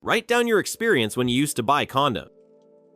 Write down your experience when you used to buy condoms.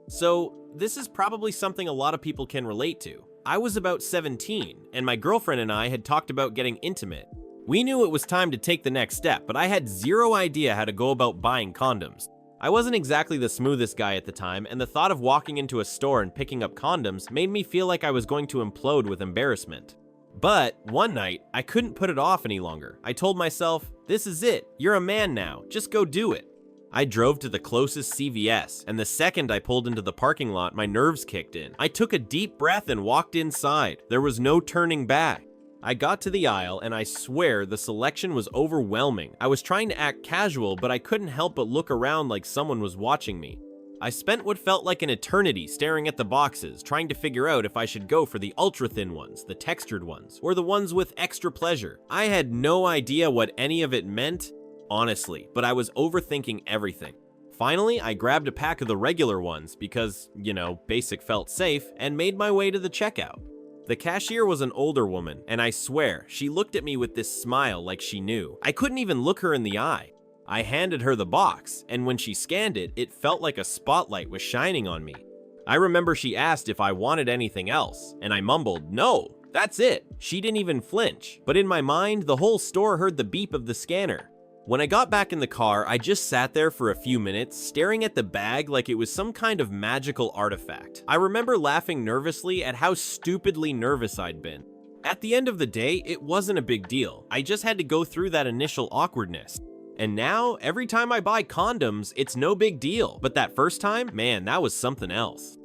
So, this is probably something a lot of people can relate to. I was about 17, and my girlfriend and I had talked about getting intimate. We knew it was time to take the next step, but I had zero idea how to go about buying condoms. I wasn't exactly the smoothest guy at the time, and the thought of walking into a store and picking up condoms made me feel like I was going to implode with embarrassment. But one night, I couldn't put it off any longer. I told myself, this is it, you're a man now, just go do it. I drove to the closest CVS, and the second I pulled into the parking lot, my nerves kicked in. I took a deep breath and walked inside. There was no turning back. I got to the aisle, and I swear the selection was overwhelming. I was trying to act casual, but I couldn't help but look around like someone was watching me. I spent what felt like an eternity staring at the boxes, trying to figure out if I should go for the ultra-thin ones, the textured ones, or the ones with extra pleasure. I had no idea what any of it meant, honestly, but I was overthinking everything. Finally, I grabbed a pack of the regular ones because, basic felt safe, and made my way to the checkout. The cashier was an older woman, and I swear, she looked at me with this smile like she knew. I couldn't even look her in the eye. I handed her the box, and when she scanned it, it felt like a spotlight was shining on me. I remember she asked if I wanted anything else, and I mumbled, "No, that's it." She didn't even flinch, but in my mind, the whole store heard the beep of the scanner. When I got back in the car, I just sat there for a few minutes, staring at the bag like it was some kind of magical artifact. I remember laughing nervously at how stupidly nervous I'd been. At the end of the day, it wasn't a big deal. I just had to go through that initial awkwardness. And now, every time I buy condoms, it's no big deal. But that first time, man, that was something else.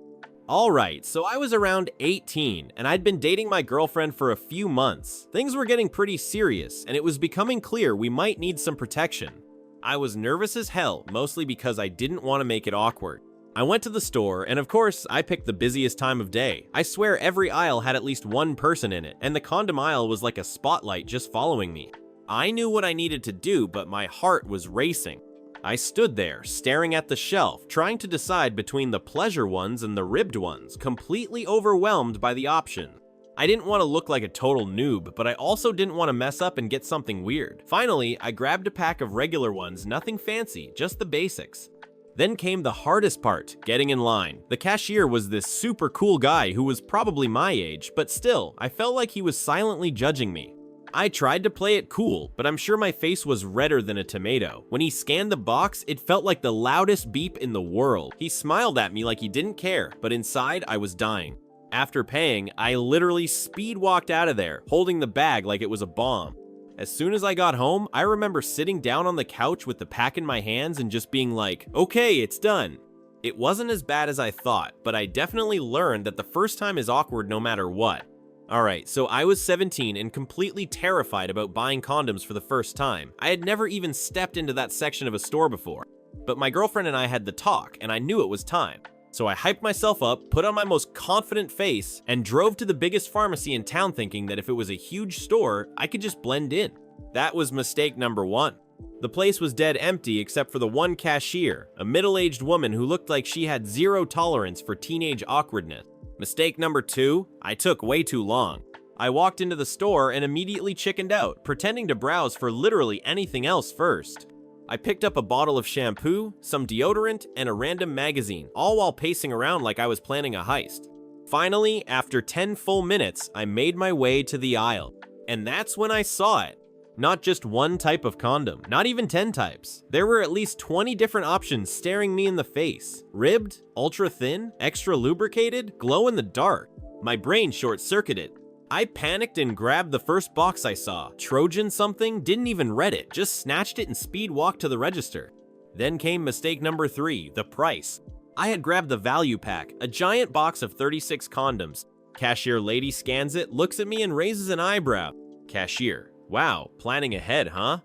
Alright, so I was around 18, and I'd been dating my girlfriend for a few months. Things were getting pretty serious, and it was becoming clear we might need some protection. I was nervous as hell, mostly because I didn't want to make it awkward. I went to the store, and of course, I picked the busiest time of day. I swear every aisle had at least one person in it, and the condom aisle was like a spotlight just following me. I knew what I needed to do, but my heart was racing. I stood there, staring at the shelf, trying to decide between the pleasure ones and the ribbed ones, completely overwhelmed by the option. I didn't want to look like a total noob, but I also didn't want to mess up and get something weird. Finally, I grabbed a pack of regular ones, nothing fancy, just the basics. Then came the hardest part, getting in line. The cashier was this super cool guy who was probably my age, but still, I felt like he was silently judging me. I tried to play it cool, but I'm sure my face was redder than a tomato. When he scanned the box, it felt like the loudest beep in the world. He smiled at me like he didn't care, but inside I was dying. After paying, I literally speed walked out of there, holding the bag like it was a bomb. As soon as I got home, I remember sitting down on the couch with the pack in my hands and just being like, okay, it's done. It wasn't as bad as I thought, but I definitely learned that the first time is awkward no matter what. Alright, so I was 17 and completely terrified about buying condoms for the first time. I had never even stepped into that section of a store before. But my girlfriend and I had the talk, and I knew it was time. So I hyped myself up, put on my most confident face, and drove to the biggest pharmacy in town thinking that if it was a huge store, I could just blend in. That was mistake number one. The place was dead empty except for the one cashier, a middle-aged woman who looked like she had zero tolerance for teenage awkwardness. Mistake number two, I took way too long. I walked into the store and immediately chickened out, pretending to browse for literally anything else first. I picked up a bottle of shampoo, some deodorant, and a random magazine, all while pacing around like I was planning a heist. Finally, after 10 full minutes, I made my way to the aisle. And that's when I saw it. Not just one type of condom, not even 10 types. There were at least 20 different options staring me in the face. Ribbed, ultra thin, extra lubricated, glow in the dark. My brain short-circuited. I panicked and grabbed the first box I saw. Trojan something, didn't even read it, just snatched it and speed walked to the register. Then came mistake number 3, the price. I had grabbed the value pack, a giant box of 36 condoms. Cashier lady scans it, looks at me and raises an eyebrow. Cashier. Wow, planning ahead, huh?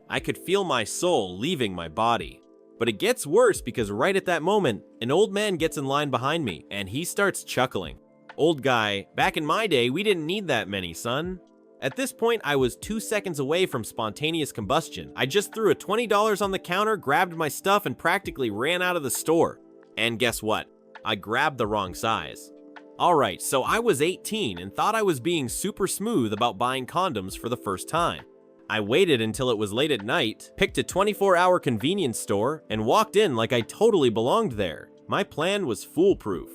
I could feel my soul leaving my body. But it gets worse because right at that moment, an old man gets in line behind me, and he starts chuckling. Old guy, back in my day, we didn't need that many, son. At this point, I was 2 seconds away from spontaneous combustion. I just threw a $20 on the counter, grabbed my stuff, and practically ran out of the store. And guess what? I grabbed the wrong size. Alright, so I was 18 and thought I was being super smooth about buying condoms for the first time. I waited until it was late at night, picked a 24-hour convenience store, and walked in like I totally belonged there. My plan was foolproof.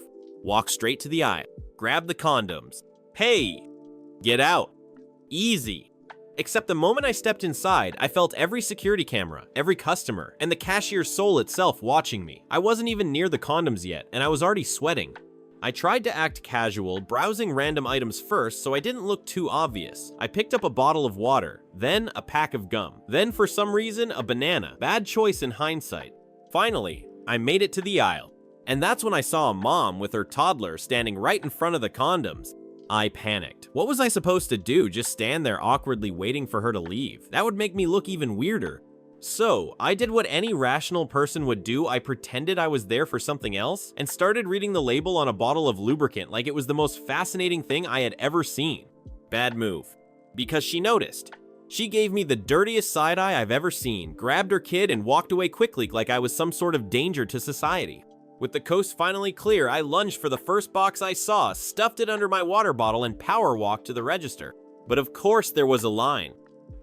Walk straight to the aisle, grab the condoms, pay, get out. Easy. Except the moment I stepped inside, I felt every security camera, every customer, and the cashier's soul itself watching me. I wasn't even near the condoms yet, and I was already sweating. I tried to act casual, browsing random items first so I didn't look too obvious. I picked up a bottle of water, then a pack of gum, then for some reason a banana. Bad choice in hindsight. Finally, I made it to the aisle. And that's when I saw a mom with her toddler standing right in front of the condoms. I panicked. What was I supposed to do? Just stand there awkwardly waiting for her to leave? That would make me look even weirder. So, I did what any rational person would do. I pretended I was there for something else and started reading the label on a bottle of lubricant like it was the most fascinating thing I had ever seen. Bad move. Because she noticed. She gave me the dirtiest side-eye I've ever seen, grabbed her kid, and walked away quickly like I was some sort of danger to society. With the coast finally clear, I lunged for the first box I saw, stuffed it under my water bottle, and power walked to the register. But of course there was a line.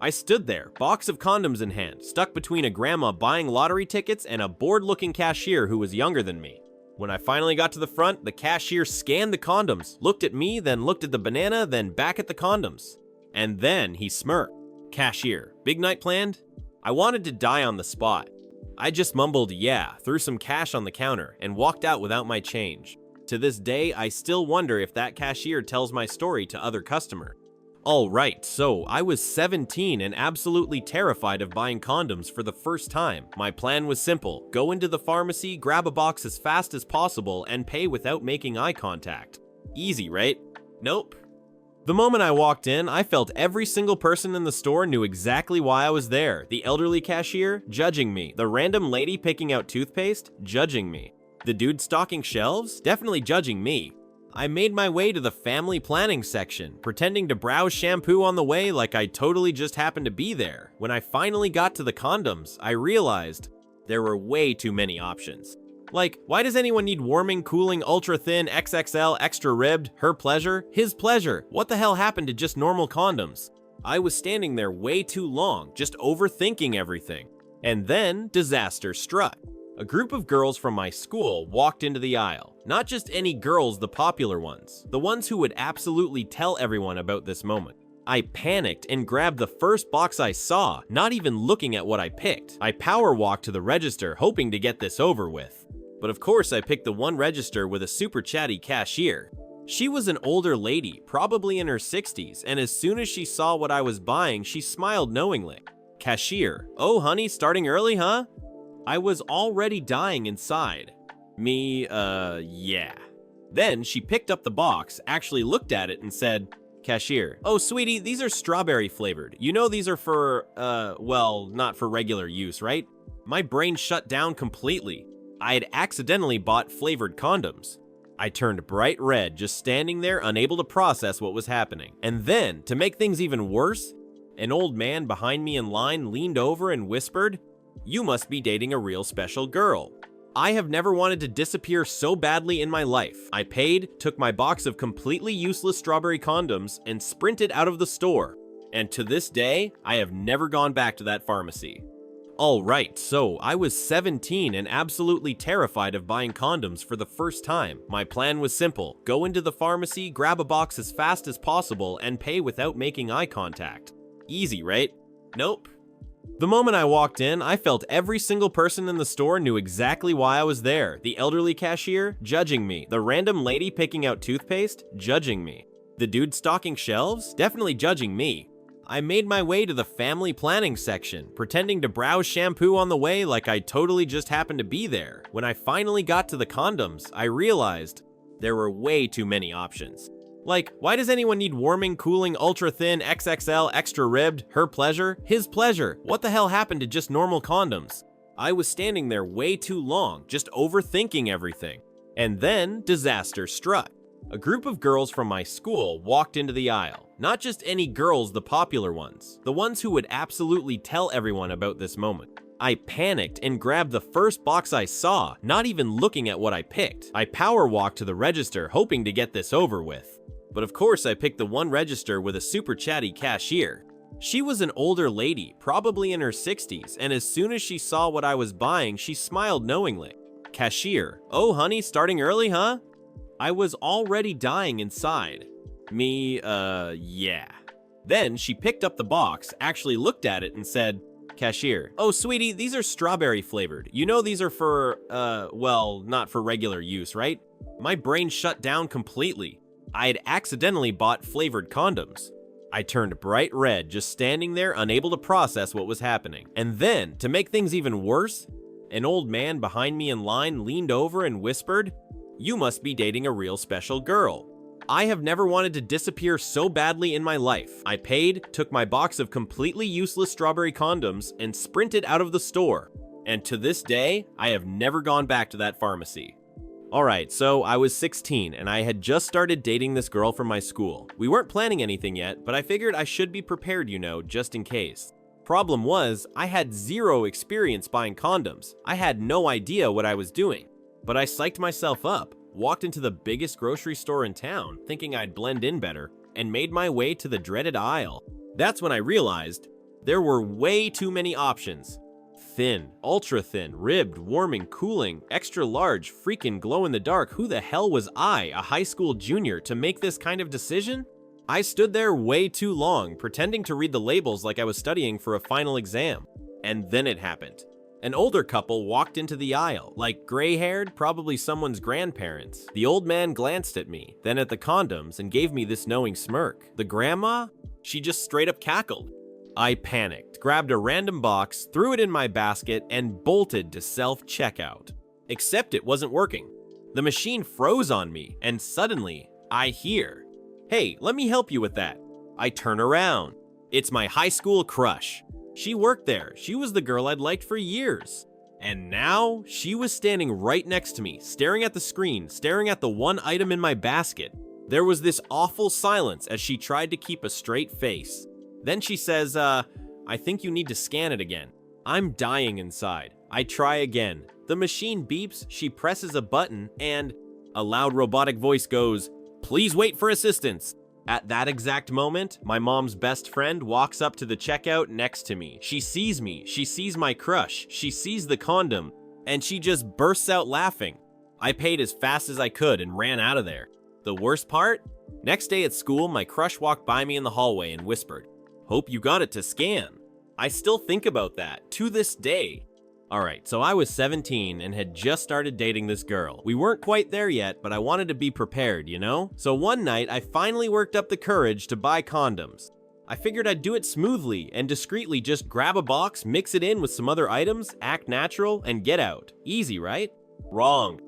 I stood there, box of condoms in hand, stuck between a grandma buying lottery tickets and a bored-looking cashier who was younger than me. When I finally got to the front, the cashier scanned the condoms, looked at me, then looked at the banana, then back at the condoms. And then he smirked. Cashier, big night planned? I wanted to die on the spot. I just mumbled yeah, threw some cash on the counter, and walked out without my change. To this day, I still wonder if that cashier tells my story to other customers. Alright, so I was 17 and absolutely terrified of buying condoms for the first time. My plan was simple: go into the pharmacy, grab a box as fast as possible, and pay without making eye contact. Easy, right? Nope. The moment I walked in, I felt every single person in the store knew exactly why I was there. The elderly cashier, judging me. The random lady picking out toothpaste, judging me. The dude stocking shelves, definitely judging me. I made my way to the family planning section, pretending to browse shampoo on the way like I totally just happened to be there. When I finally got to the condoms, I realized there were way too many options. Like, why does anyone need warming, cooling, ultra-thin, XXL, extra-ribbed, her pleasure, his pleasure? What the hell happened to just normal condoms? I was standing there way too long, just overthinking everything. And then, disaster struck. A group of girls from my school walked into the aisle. Not just any girls, the popular ones. The ones who would absolutely tell everyone about this moment. I panicked and grabbed the first box I saw, not even looking at what I picked. I power walked to the register, hoping to get this over with. But of course I picked the one register with a super chatty cashier. She was an older lady, probably in her 60s, and as soon as she saw what I was buying, she smiled knowingly. Cashier, oh honey, starting early, huh? I was already dying inside. Yeah. Then she picked up the box, actually looked at it and said, Cashier, oh sweetie, these are strawberry flavored. You know these are for, well, not for regular use, right? My brain shut down completely. I had accidentally bought flavored condoms. I turned bright red, just standing there, unable to process what was happening. And then, to make things even worse, an old man behind me in line leaned over and whispered, "You must be dating a real special girl." I have never wanted to disappear so badly in my life. I paid, took my box of completely useless strawberry condoms, and sprinted out of the store. And to this day, I have never gone back to that pharmacy. Alright, so I was 17 and absolutely terrified of buying condoms for the first time. My plan was simple: go into the pharmacy, grab a box as fast as possible, and pay without making eye contact. Easy, right? Nope. The moment I walked in, I felt every single person in the store knew exactly why I was there. The elderly cashier, judging me. The random lady picking out toothpaste, judging me. The dude stocking shelves, definitely judging me. I made my way to the family planning section, pretending to browse shampoo on the way like I totally just happened to be there. When I finally got to the condoms, I realized there were way too many options. Like, why does anyone need warming, cooling, ultra-thin, XXL, extra-ribbed, her pleasure, his pleasure? What the hell happened to just normal condoms? I was standing there way too long, just overthinking everything. And then, disaster struck. A group of girls from my school walked into the aisle. Not just any girls, the popular ones. The ones who would absolutely tell everyone about this moment. I panicked and grabbed the first box I saw, not even looking at what I picked. I power walked to the register, hoping to get this over with. But of course I picked the one register with a super chatty cashier. She was an older lady, probably in her 60s, and as soon as she saw what I was buying, she smiled knowingly. Cashier, oh honey, starting early, huh? I was already dying inside. Yeah. Then she picked up the box, actually looked at it and said, Cashier, oh sweetie, these are strawberry flavored. You know these are for, well, not for regular use, right? My brain shut down completely. I had accidentally bought flavored condoms. I turned bright red, just standing there, unable to process what was happening. And then, to make things even worse, an old man behind me in line leaned over and whispered, "You must be dating a real special girl." I have never wanted to disappear so badly in my life. I paid, took my box of completely useless strawberry condoms, and sprinted out of the store. And to this day, I have never gone back to that pharmacy. Alright, so I was 16 and I had just started dating this girl from my school. We weren't planning anything yet, but I figured I should be prepared, you know, just in case. Problem was, I had zero experience buying condoms. I had no idea what I was doing. But I psyched myself up, walked into the biggest grocery store in town, thinking I'd blend in better, and made my way to the dreaded aisle. That's when I realized there were way too many options. Thin, ultra thin, ribbed, warming, cooling, extra large, freaking glow in the dark. Who the hell was I, a high school junior, to make this kind of decision? I stood there way too long, pretending to read the labels like I was studying for a final exam. And then it happened. An older couple walked into the aisle, like gray-haired, probably someone's grandparents. The old man glanced at me, then at the condoms, and gave me this knowing smirk. The grandma? She just straight up cackled. I panicked, grabbed a random box, threw it in my basket, and bolted to self-checkout. Except it wasn't working. The machine froze on me, and suddenly, I hear, "Hey, let me help you with that." I turn around. It's my high school crush. She worked there. She was the girl I'd liked for years. And now, she was standing right next to me, staring at the screen, staring at the one item in my basket. There was this awful silence as she tried to keep a straight face. Then she says, I think you need to scan it again. I'm dying inside. I try again. The machine beeps, she presses a button, and a loud robotic voice goes, "Please wait for assistance." At that exact moment, my mom's best friend walks up to the checkout next to me. She sees me, she sees my crush, she sees the condom, and she just bursts out laughing. I paid as fast as I could and ran out of there. The worst part? Next day at school, my crush walked by me in the hallway and whispered, "Hope you got it to scan." I still think about that, to this day. Alright, so I was 17 and had just started dating this girl. We weren't quite there yet, but I wanted to be prepared, you know? So one night, I finally worked up the courage to buy condoms. I figured I'd do it smoothly and discreetly, just grab a box, mix it in with some other items, act natural, and get out. Easy, right? Wrong.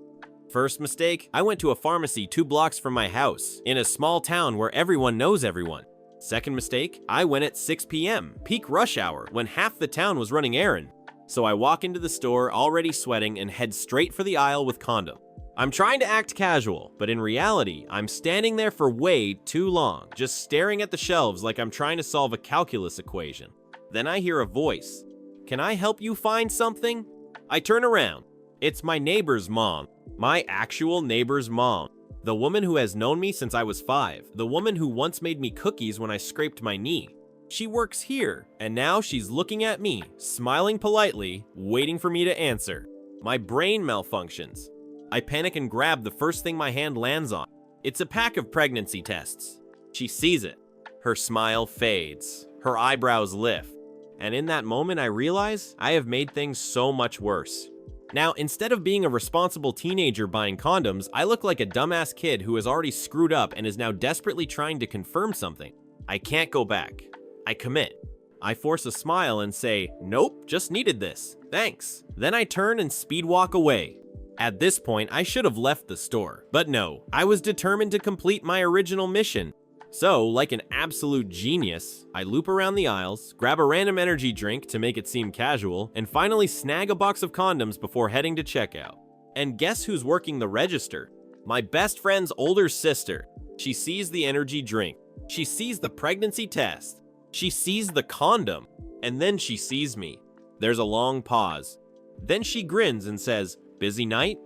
First mistake, I went to a pharmacy 2 blocks from my house, in a small town where everyone knows everyone. Second mistake, I went at 6 p.m., peak rush hour, when half the town was running errand. So I walk into the store already sweating and head straight for the aisle with condom. I'm trying to act casual, but in reality, I'm standing there for way too long, just staring at the shelves like I'm trying to solve a calculus equation. Then I hear a voice. "Can I help you find something?" I turn around. It's my neighbor's mom. My actual neighbor's mom. The woman who has known me since I was 5. The woman who once made me cookies when I scraped my knee. She works here, and now she's looking at me, smiling politely, waiting for me to answer. My brain malfunctions. I panic and grab the first thing my hand lands on. It's a pack of pregnancy tests. She sees it. Her smile fades. Her eyebrows lift. And in that moment, I realize I have made things so much worse. Now, instead of being a responsible teenager buying condoms, I look like a dumbass kid who has already screwed up and is now desperately trying to confirm something. I can't go back. I commit. I force a smile and say, "Nope, just needed this. Thanks." Then I turn and speed walk away. At this point, I should have left the store. But no, I was determined to complete my original mission. So, like an absolute genius, I loop around the aisles, grab a random energy drink to make it seem casual, and finally snag a box of condoms before heading to checkout. And guess who's working the register? My best friend's older sister. She sees the energy drink. She sees the pregnancy test. She sees the condom. And then she sees me. There's a long pause. Then she grins and says, "Busy night?"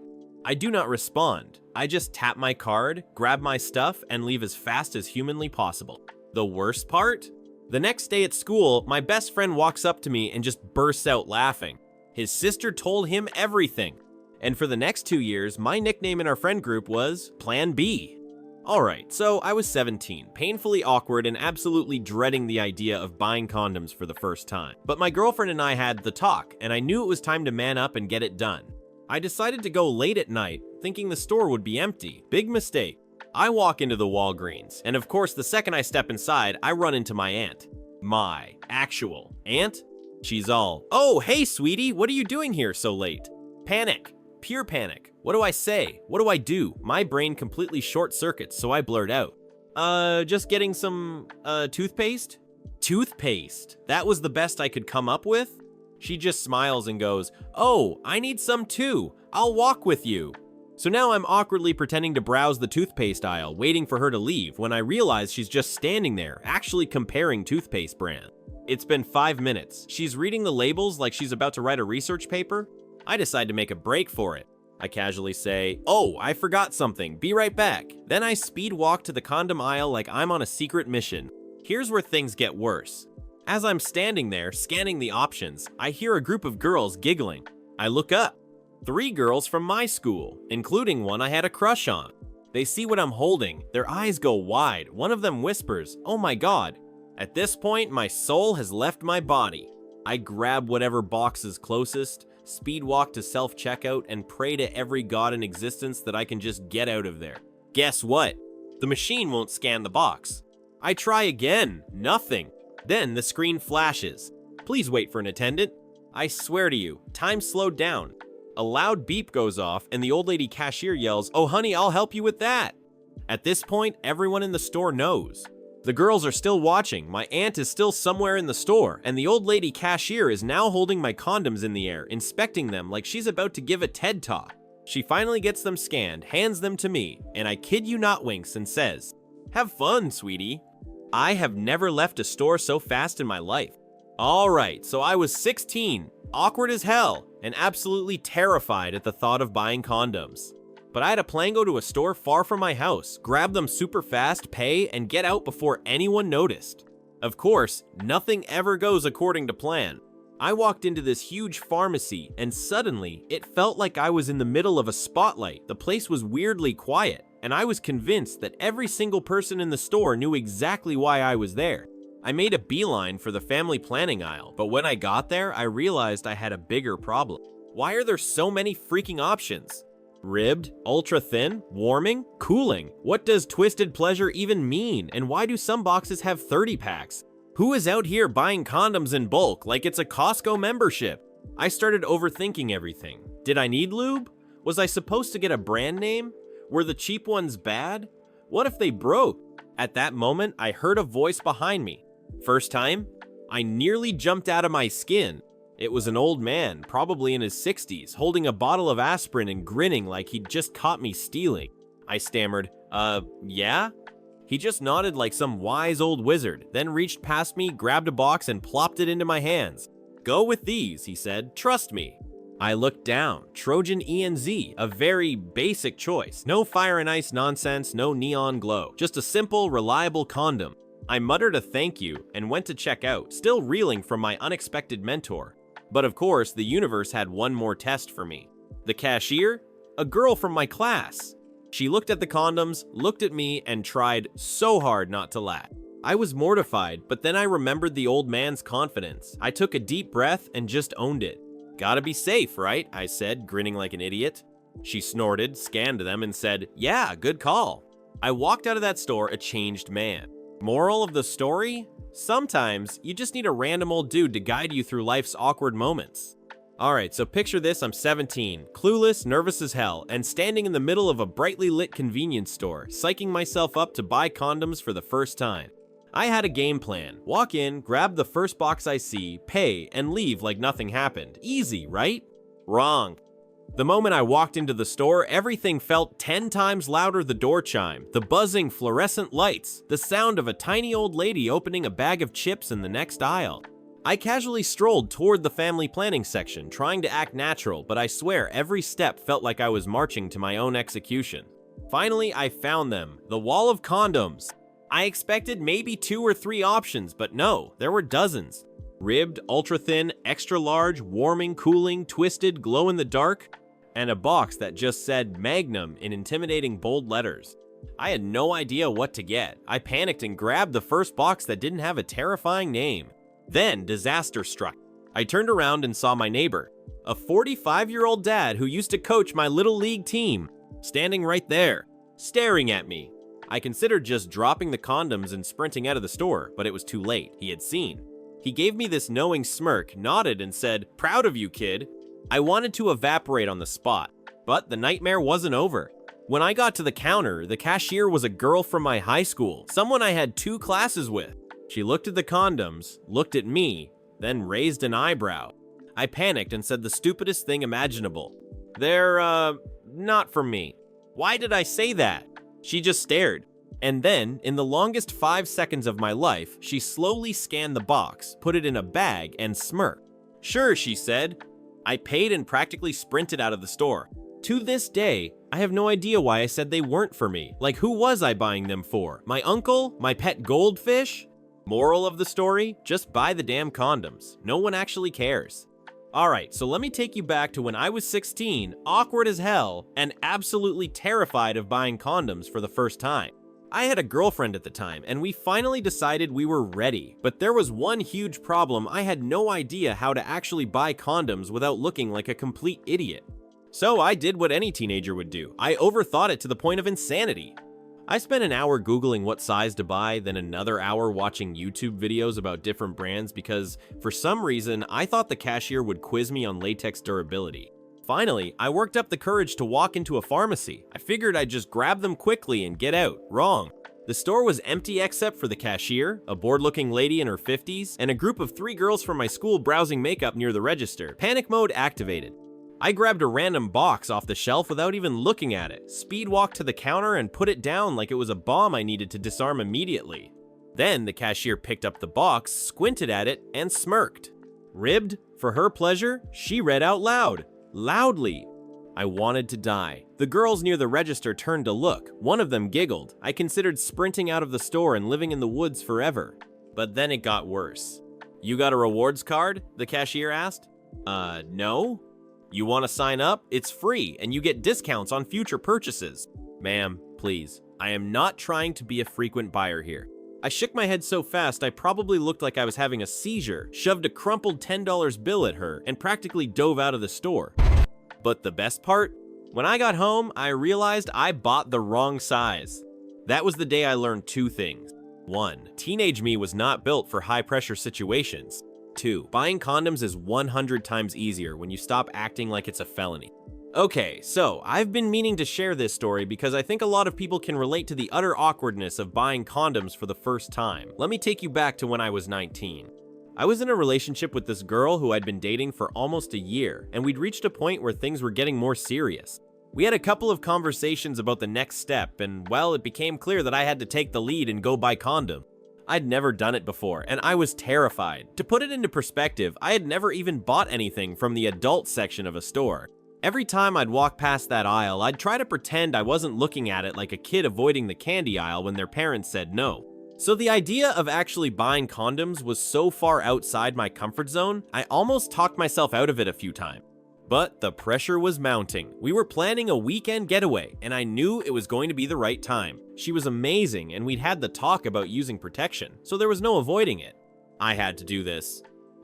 I do not respond. I just tap my card, grab my stuff, and leave as fast as humanly possible. The worst part? The next day at school, my best friend walks up to me and just bursts out laughing. His sister told him everything. And for the next 2 years, my nickname in our friend group was Plan B. Alright, so I was 17, painfully awkward and absolutely dreading the idea of buying condoms for the first time. But my girlfriend and I had the talk, and I knew it was time to man up and get it done. I decided to go late at night, thinking the store would be empty. Big mistake. I walk into the Walgreens, and of course the second I step inside, I run into my aunt. My actual aunt? She's all, "Oh, hey sweetie, what are you doing here so late?" Panic. Pure panic. What do I say? What do I do? My brain completely short circuits, so I blurt out, just getting some, toothpaste? Toothpaste? That was the best I could come up with? She just smiles and goes, "Oh, I need some too. I'll walk with you." So now I'm awkwardly pretending to browse the toothpaste aisle, waiting for her to leave, when I realize she's just standing there, actually comparing toothpaste brands. It's been 5 minutes. She's reading the labels like she's about to write a research paper. I decide to make a break for it. I casually say, "Oh, I forgot something. Be right back." Then I speed walk to the condom aisle like I'm on a secret mission. Here's where things get worse. As I'm standing there, scanning the options, I hear a group of girls giggling. I look up. 3 girls from my school, including one I had a crush on. They see what I'm holding. Their eyes go wide. One of them whispers, "Oh my god." At this point, my soul has left my body. I grab whatever box is closest, speed walk to self-checkout, and pray to every god in existence that I can just get out of there. Guess what? The machine won't scan the box. I try again. Nothing. Then the screen flashes. "Please wait for an attendant." I swear to you, time slowed down. A loud beep goes off, and the old lady cashier yells, "Oh honey, I'll help you with that." At this point, everyone in the store knows. The girls are still watching, my aunt is still somewhere in the store, and the old lady cashier is now holding my condoms in the air, inspecting them like she's about to give a TED Talk. She finally gets them scanned, hands them to me, and I kid you not winks and says, "Have fun, sweetie." I have never left a store so fast in my life. Alright, so I was 16, awkward as hell, and absolutely terrified at the thought of buying condoms. But I had a plan: go to a store far from my house, grab them super fast, pay, and get out before anyone noticed. Of course, nothing ever goes according to plan. I walked into this huge pharmacy, and suddenly, it felt like I was in the middle of a spotlight. The place was weirdly quiet, and I was convinced that every single person in the store knew exactly why I was there. I made a beeline for the family planning aisle, but when I got there, I realized I had a bigger problem. Why are there so many freaking options? Ribbed, ultra thin, warming, cooling. What does twisted pleasure even mean? And why do some boxes have 30 packs? Who is out here buying condoms in bulk like it's a Costco membership? I started overthinking everything. Did I need lube? Was I supposed to get a brand name? Were the cheap ones bad? What if they broke? At that moment, I heard a voice behind me. First time, I nearly jumped out of my skin. It was an old man, probably in his 60s, holding a bottle of aspirin and grinning like he'd just caught me stealing. I stammered, yeah? He just nodded like some wise old wizard, then reached past me, grabbed a box, and plopped it into my hands. "Go with these," he said, "trust me." I looked down. Trojan ENZ, a very basic choice. No fire and ice nonsense, no neon glow. Just a simple, reliable condom. I muttered a thank you and went to check out, still reeling from my unexpected mentor. But of course, the universe had one more test for me. The cashier? A girl from my class. She looked at the condoms, looked at me, and tried so hard not to laugh. I was mortified, but then I remembered the old man's confidence. I took a deep breath and just owned it. "Gotta be safe, right?" I said, grinning like an idiot. She snorted, scanned them, and said, "Yeah, good call." I walked out of that store a changed man. Moral of the story? Sometimes, you just need a random old dude to guide you through life's awkward moments. Alright, so picture this: I'm 17, clueless, nervous as hell, and standing in the middle of a brightly lit convenience store, psyching myself up to buy condoms for the first time. I had a game plan. Walk in, grab the first box I see, pay, and leave like nothing happened. Easy, right? Wrong. The moment I walked into the store, everything felt 10 times louder: the door chime, the buzzing fluorescent lights, the sound of a tiny old lady opening a bag of chips in the next aisle. I casually strolled toward the family planning section, trying to act natural, but I swear every step felt like I was marching to my own execution. Finally, I found them, the wall of condoms. I expected maybe 2 or 3 options, but no, there were dozens. Ribbed, ultra-thin, extra-large, warming, cooling, twisted, glow-in-the-dark, and a box that just said Magnum in intimidating bold letters. I had no idea what to get. I panicked and grabbed the first box that didn't have a terrifying name. Then disaster struck. I turned around and saw my neighbor, a 45-year-old dad who used to coach my little league team, standing right there, staring at me. I considered just dropping the condoms and sprinting out of the store, but it was too late. He had seen. He gave me this knowing smirk, nodded, and said, "Proud of you, kid." I wanted to evaporate on the spot, but the nightmare wasn't over. When I got to the counter, the cashier was a girl from my high school, someone I had 2 classes with. She looked at the condoms, looked at me, then raised an eyebrow. I panicked and said the stupidest thing imaginable. "They're, not for me." Why did I say that? She just stared. And then, in the longest 5 seconds of my life, she slowly scanned the box, put it in a bag, and smirked. "Sure," she said. I paid and practically sprinted out of the store. To this day, I have no idea why I said they weren't for me. Like, who was I buying them for? My uncle? My pet goldfish? Moral of the story? Just buy the damn condoms. No one actually cares. Alright, so let me take you back to when I was 16, awkward as hell, and absolutely terrified of buying condoms for the first time. I had a girlfriend at the time, and we finally decided we were ready, but there was one huge problem. I had no idea how to actually buy condoms without looking like a complete idiot. So I did what any teenager would do. I overthought it to the point of insanity. I spent an hour Googling what size to buy, then another hour watching YouTube videos about different brands because, for some reason, I thought the cashier would quiz me on latex durability. Finally, I worked up the courage to walk into a pharmacy. I figured I'd just grab them quickly and get out. Wrong. The store was empty except for the cashier, a bored-looking lady in her 50s, and a group of 3 girls from my school browsing makeup near the register. Panic mode activated. I grabbed a random box off the shelf without even looking at it, speed walked to the counter and put it down like it was a bomb I needed to disarm immediately. Then the cashier picked up the box, squinted at it, and smirked. Ribbed? For her pleasure, she read out loud. Loudly. I wanted to die. The girls near the register turned to look. One of them giggled. I considered sprinting out of the store and living in the woods forever. But then it got worse. "You got a rewards card?" the cashier asked. No. "You want to sign up? It's free, and you get discounts on future purchases." "Ma'am, please. I am not trying to be a frequent buyer here." I shook my head so fast I probably looked like I was having a seizure, shoved a crumpled $10 bill at her, and practically dove out of the store. But the best part? When I got home, I realized I bought the wrong size. That was the day I learned 2 things. 1. Teenage me was not built for high-pressure situations. 2. Buying condoms is 100 times easier when you stop acting like it's a felony. Okay, so I've been meaning to share this story because I think a lot of people can relate to the utter awkwardness of buying condoms for the first time. Let me take you back to when I was 19. I was in a relationship with this girl who I'd been dating for almost a year, and we'd reached a point where things were getting more serious. We had a couple of conversations about the next step, and well, it became clear that I had to take the lead and go buy condom. I'd never done it before, and I was terrified. To put it into perspective, I had never even bought anything from the adult section of a store. Every time I'd walk past that aisle, I'd try to pretend I wasn't looking at it like a kid avoiding the candy aisle when their parents said no. So the idea of actually buying condoms was so far outside my comfort zone, I almost talked myself out of it a few times. But the pressure was mounting. We were planning a weekend getaway, and I knew it was going to be the right time. She was amazing, and we'd had the talk about using protection, so there was no avoiding it. I had to do this.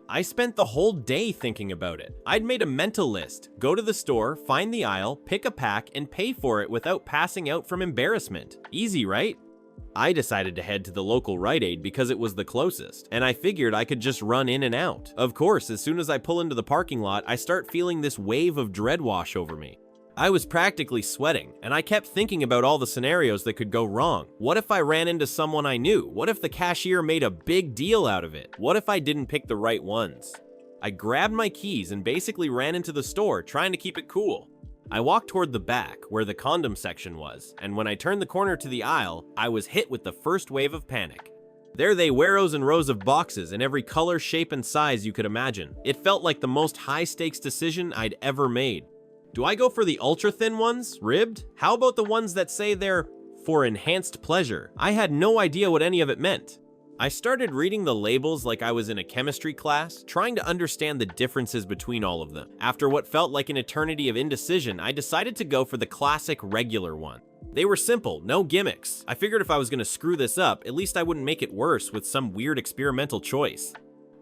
I spent the whole day thinking about it. I'd made a mental list. Go to the store, find the aisle, pick a pack, and pay for it without passing out from embarrassment. Easy, right? I decided to head to the local Rite Aid because it was the closest, and I figured I could just run in and out. Of course, as soon as I pull into the parking lot, I start feeling this wave of dread wash over me. I was practically sweating, and I kept thinking about all the scenarios that could go wrong. What if I ran into someone I knew? What if the cashier made a big deal out of it? What if I didn't pick the right ones? I grabbed my keys and basically ran into the store, trying to keep it cool. I walked toward the back, where the condom section was, and when I turned the corner to the aisle, I was hit with the first wave of panic. There they were, rows and rows of boxes in every color, shape, and size you could imagine. It felt like the most high-stakes decision I'd ever made. Do I go for the ultra-thin ones, ribbed? How about the ones that say they're For enhanced pleasure. I had no idea what any of it meant. I started reading the labels like I was in a chemistry class, trying to understand the differences between all of them. After what felt like an eternity of indecision, I decided to go for the classic regular one. They were simple, no gimmicks. I figured if I was going to screw this up, at least I wouldn't make it worse with some weird experimental choice.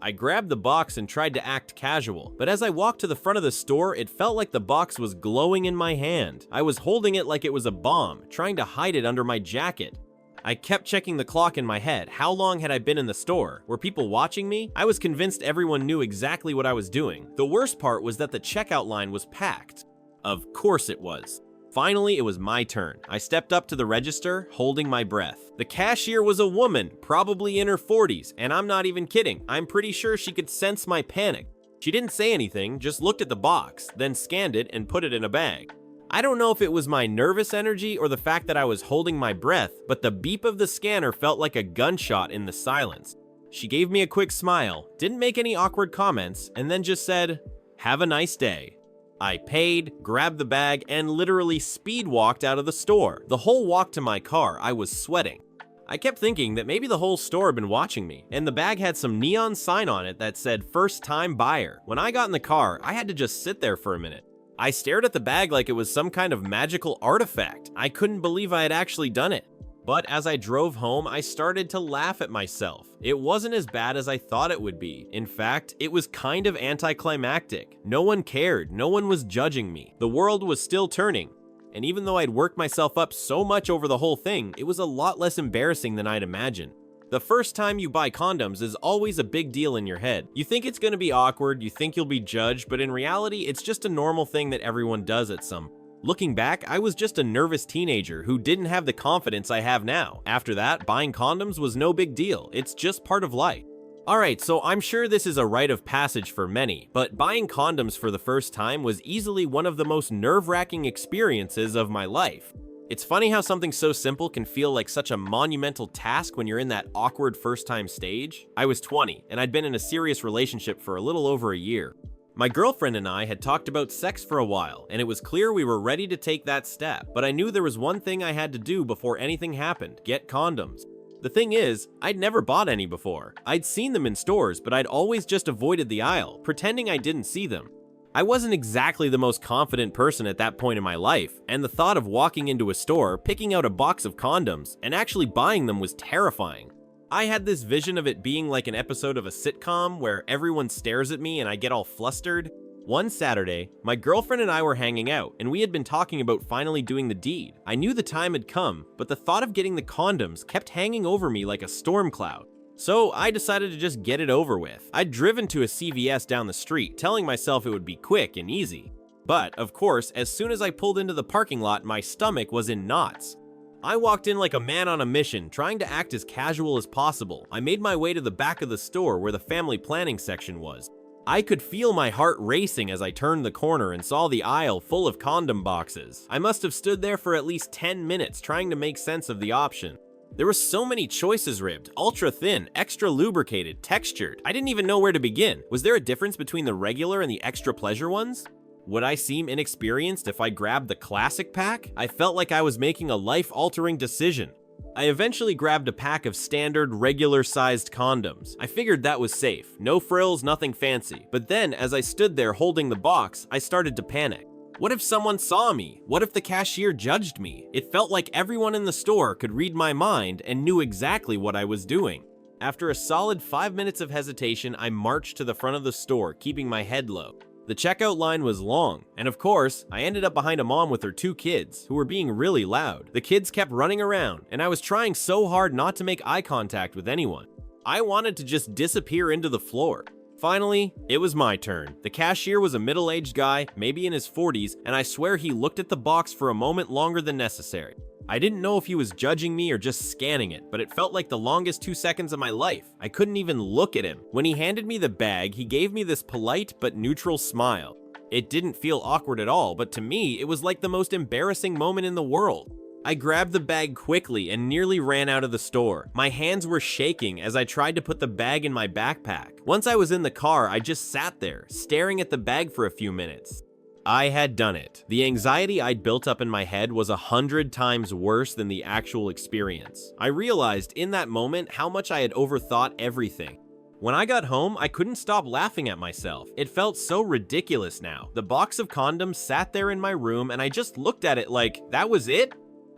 I grabbed the box and tried to act casual, but as I walked to the front of the store, it felt like the box was glowing in my hand. I was holding it like it was a bomb, trying to hide it under my jacket. I kept checking the clock in my head. How long had I been in the store? Were people watching me? I was convinced everyone knew exactly what I was doing. The worst part was that the checkout line was packed. Of course it was. Finally, it was my turn. I stepped up to the register, holding my breath. The cashier was a woman, probably in her 40s, and I'm not even kidding. I'm pretty sure she could sense my panic. She didn't say anything, just looked at the box, then scanned it and put it in a bag. I don't know if it was my nervous energy or the fact that I was holding my breath, but the beep of the scanner felt like a gunshot in the silence. She gave me a quick smile, didn't make any awkward comments, and then just said, "Have a nice day." I paid, grabbed the bag, and literally speed walked out of the store. The whole walk to my car, I was sweating. I kept thinking that maybe the whole store had been watching me, and the bag had some neon sign on it that said "First Time Buyer." When I got in the car, I had to just sit there for a minute. I stared at the bag like it was some kind of magical artifact. I couldn't believe I had actually done it. But as I drove home, I started to laugh at myself. It wasn't as bad as I thought it would be. In fact, it was kind of anticlimactic. No one cared, no one was judging me. The world was still turning. And even though I'd worked myself up so much over the whole thing, it was a lot less embarrassing than I'd imagined. The first time you buy condoms is always a big deal in your head. You think it's gonna be awkward, you think you'll be judged, but in reality, it's just a normal thing that everyone does at some. Looking back, I was just a nervous teenager who didn't have the confidence I have now. After that, buying condoms was no big deal. It's just part of life. Alright, so I'm sure this is a rite of passage for many, but buying condoms for the first time was easily one of the most nerve-wracking experiences of my life. It's funny how something so simple can feel like such a monumental task when you're in that awkward first-time stage. I was 20, and I'd been in a serious relationship for a little over a year. My girlfriend and I had talked about sex for a while, and it was clear we were ready to take that step, but I knew there was one thing I had to do before anything happened: get condoms. The thing is, I'd never bought any before. I'd seen them in stores, but I'd always just avoided the aisle, pretending I didn't see them. I wasn't exactly the most confident person at that point in my life, and the thought of walking into a store, picking out a box of condoms, and actually buying them was terrifying. I had this vision of it being like an episode of a sitcom where everyone stares at me and I get all flustered. One Saturday, my girlfriend and I were hanging out, and we had been talking about finally doing the deed. I knew the time had come, but the thought of getting the condoms kept hanging over me like a storm cloud. So I decided to just get it over with. I'd driven to a CVS down the street, telling myself it would be quick and easy. But, of course, as soon as I pulled into the parking lot, my stomach was in knots. I walked in like a man on a mission, trying to act as casual as possible. I made my way to the back of the store where the family planning section was. I could feel my heart racing as I turned the corner and saw the aisle full of condom boxes. I must have stood there for at least 10 minutes trying to make sense of the option. There were so many choices: ribbed, ultra thin, extra lubricated, textured. I didn't even know where to begin. Was there a difference between the regular and the extra pleasure ones? Would I seem inexperienced if I grabbed the classic pack? I felt like I was making a life-altering decision. I eventually grabbed a pack of standard, regular-sized condoms. I figured that was safe. No frills, nothing fancy. But then, as I stood there holding the box, I started to panic. What if someone saw me? What if the cashier judged me? It felt like everyone in the store could read my mind and knew exactly what I was doing. After a solid 5 minutes of hesitation, I marched to the front of the store, keeping my head low. The checkout line was long, and of course, I ended up behind a mom with her 2 kids, who were being really loud. The kids kept running around, and I was trying so hard not to make eye contact with anyone. I wanted to just disappear into the floor. Finally, it was my turn. The cashier was a middle-aged guy, maybe in his 40s, and I swear he looked at the box for a moment longer than necessary. I didn't know if he was judging me or just scanning it, but it felt like the longest 2 seconds of my life. I couldn't even look at him. When he handed me the bag, he gave me this polite but neutral smile. It didn't feel awkward at all, but to me, it was like the most embarrassing moment in the world. I grabbed the bag quickly and nearly ran out of the store. My hands were shaking as I tried to put the bag in my backpack. Once I was in the car, I just sat there, staring at the bag for a few minutes. I had done it. The anxiety I'd built up in my head was 100 times worse than the actual experience. I realized in that moment how much I had overthought everything. When I got home, I couldn't stop laughing at myself. It felt so ridiculous now. The box of condoms sat there in my room and I just looked at it like, that was it?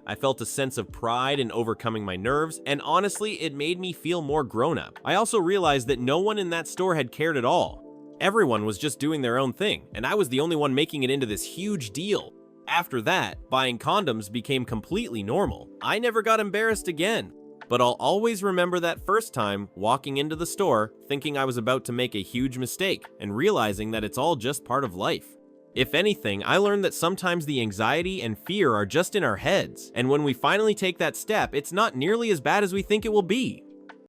I felt a sense of pride in overcoming my nerves, and honestly, it made me feel more grown up. I also realized that no one in that store had cared at all. Everyone was just doing their own thing, and I was the only one making it into this huge deal. After that, buying condoms became completely normal. I never got embarrassed again. But I'll always remember that first time walking into the store, thinking I was about to make a huge mistake, and realizing that it's all just part of life. If anything, I learned that sometimes the anxiety and fear are just in our heads, and when we finally take that step, it's not nearly as bad as we think it will be.